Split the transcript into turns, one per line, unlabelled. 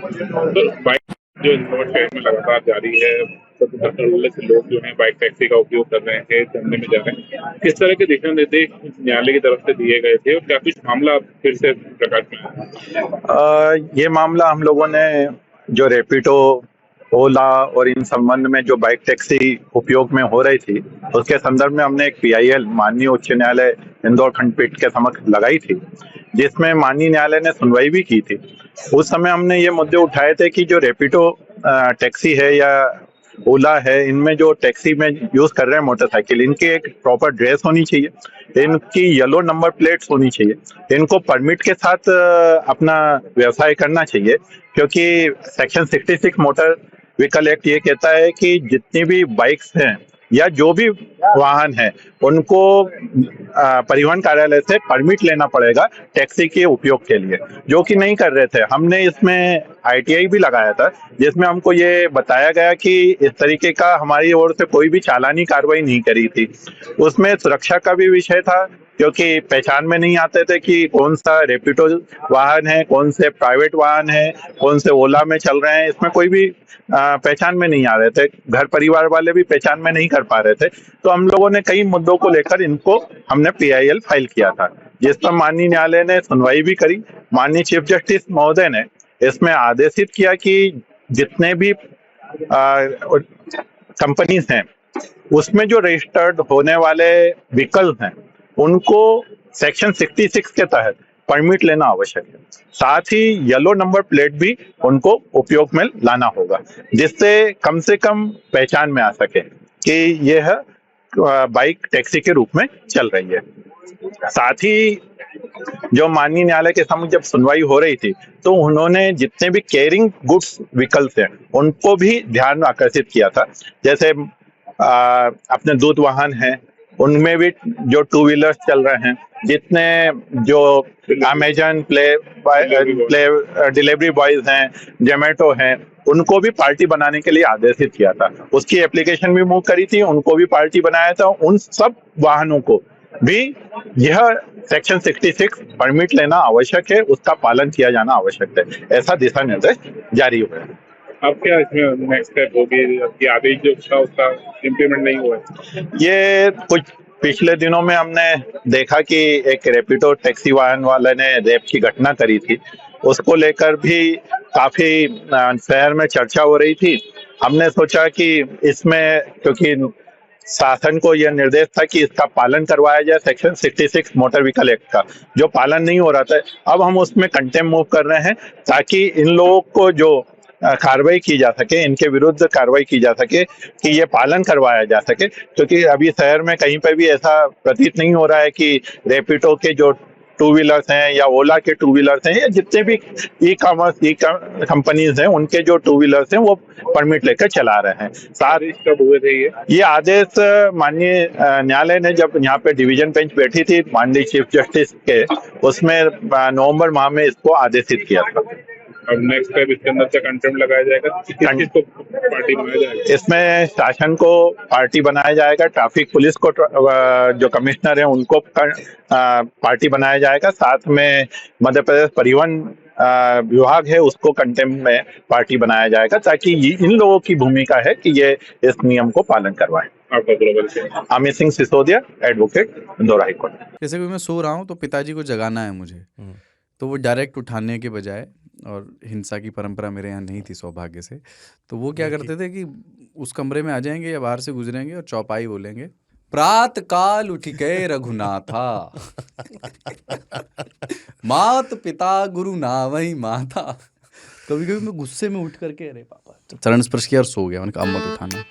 तो बाइक जो इंदौर शहर में लगातार जारी है, तो 75 से लोग जो हैं बाइक टैक्सी का उपयोग कर रहे हैं, धंधे में जा रहे हैं। किस तरह के दिशा निर्देश न्यायालय की तरफ से दिए गए थे और क्या कुछ मामला फिर से प्रकाश में आया?
ये मामला हम लोगों ने जो रैपिडो, ओला और इन संबंध में जो बाइक टैक्सी उपयोग में हो रही थी, उसके संदर्भ में हमने एक पीआईएल माननीय उच्च न्यायालय इंदौर खंडपीठ के समक्ष लगाई थी, जिसमें माननीय न्यायालय ने सुनवाई भी की थी। उस समय हमने ये मुद्दे उठाए थे कि जो रैपिडो टैक्सी है या ओला है, इनमें जो टैक्सी में यूज कर रहे हैं मोटरसाइकिल, इनकी एक प्रॉपर ड्रेस होनी चाहिए, इनकी येलो नंबर प्लेट्स होनी चाहिए, इनको परमिट के साथ अपना व्यवसाय करना चाहिए, क्योंकि सेक्शन 66 मोटर व्हीकल एक्ट ये कहता है कि जितनी भी बाइक्स हैं या जो भी वाहन है, उनको परिवहन कार्यालय से परमिट लेना पड़ेगा टैक्सी के उपयोग के लिए, जो कि नहीं कर रहे थे। हमने इसमें आईटीआई भी लगाया था, जिसमें हमको ये बताया गया कि इस तरीके का हमारी ओर से कोई भी चालानी कार्रवाई नहीं करी थी। उसमें सुरक्षा का भी विषय था, क्योंकि पहचान में नहीं आते थे कि कौन सा रैपिडो वाहन है, कौन से प्राइवेट वाहन है, कौन से ओला में चल रहे हैं, इसमें कोई भी पहचान में नहीं आ रहे थे। घर परिवार वाले भी पहचान में नहीं कर पा रहे थे। तो हम लोगों ने कई मुद्दों को लेकर इनको हमने पीआईएल फाइल किया था, जिस पर माननीय न्यायालय ने सुनवाई भी करी। माननीय चीफ जस्टिस महोदय ने इसमें आदेशित किया कि जितने भी कंपनीज हैं, उसमें जो रजिस्टर्ड होने वाले व्हीकल्स हैं, उनको सेक्शन 66 के तहत परमिट लेना आवश्यक है। साथ ही येलो नंबर प्लेट भी उनको उपयोग में लाना होगा, जिससे कम से कम पहचान में आ सके कि यह बाइक टैक्सी के रूप में चल रही है। साथ ही जो माननीय न्यायालय के सामने जब सुनवाई हो रही थी, तो उन्होंने जितने भी कैरिंग गुड्स व्हीकल्स हैं, उनको भी ध्यान आकर्षित किया था। जैसे अपने दूध वाहन हैं, उनमें भी जो टू व्हीलर्स चल रहे हैं, जितने जो अमेजन प्ले डिलीवरी बॉयज हैं, जोमेटो हैं, उनको भी पार्टी बनाने के लिए आदेशित किया था। उसकी एप्लीकेशन भी मूव करी थी, उनको भी पार्टी बनाया था। उन सब वाहनों को भी यह सेक्शन 66 परमिट लेना आवश्यक है, उसका पालन किया जाना आवश्यक है, ऐसा दिशा निर्देश जारी हुआ है।
अब क्या इसमें नेक्स्ट स्टेप होगी? आपकी आदेश जो था उसका इम्प्लीमेंट नहीं हुआ है?
ये कुछ पिछले दिनों में हमने देखा कि एक रैपिडो टैक्सी वाहन वाले ने रेप की घटना करी थी, उसको लेकर भी काफी शहर में चर्चा हो रही थी। हमने सोचा कि इसमें, क्योंकि शासन को यह निर्देश था कि इसका पालन करवाया जाए, सेक्शन 66 मोटर व्हीकल एक्ट का जो पालन नहीं हो रहा था, अब हम उसमें कंटेम्प्ट मूव कर रहे हैं, ताकि इन लोगों को जो कार्रवाई की जा सके, इनके विरुद्ध कार्रवाई की जा सके, कि ये पालन करवाया जा सके। क्योंकि अभी शहर में कहीं पर भी ऐसा प्रतीत नहीं हो रहा है कि रैपिडो के जो टू व्हीलर्स हैं या ओला के टू व्हीलर्स हैं या जितने भी ई कंपनीज हैं, उनके जो टू व्हीलर्स हैं वो परमिट लेकर चला रहे हैं। साथ
कब हुए थे
ये आदेश माननीय न्यायालय ने जब यहाँ पे डिवीजन बेंच बैठी थी माननीय चीफ जस्टिस के, उसमें नवंबर माह में इसको आदेशित किया था।
अब नेक्स्ट स्टेप इसके अंदर से कंटेम्प्ट लगाया जाएगा, किसको पार्टी बनाया जाएगा?
इसमें शासन को पार्टी बनाया जाएगा, ट्रैफिक पुलिस को जो कमिश्नर है उनको पार्टी बनाया जाएगा, साथ में मध्य प्रदेश परिवहन विभाग है उसको कंटेम्प्ट में पार्टी बनाया जाएगा, ताकि इन लोगों की भूमिका है कि ये इस नियम को पालन करवाएं। Amit Singh Sisodia, advocate, Indore high court.
जैसे कि मैं सो रहा हूँ तो पिताजी को जगाना है मुझे, तो वो डायरेक्ट उठाने के बजाय, और हिंसा की परंपरा मेरे यहाँ नहीं थी सौभाग्य से, तो वो क्या करते थे कि उस कमरे में आ जाएंगे या बाहर से गुजरेंगे और चौपाई बोलेंगे, प्रात काल उठिके रघुनाथा मात पिता गुरु नावहि माता। कभी कभी मैं गुस्से में उठ करके अरे पापा चरण स्पर्श किया और सो गया। मैंने कहा अब मत उठाना।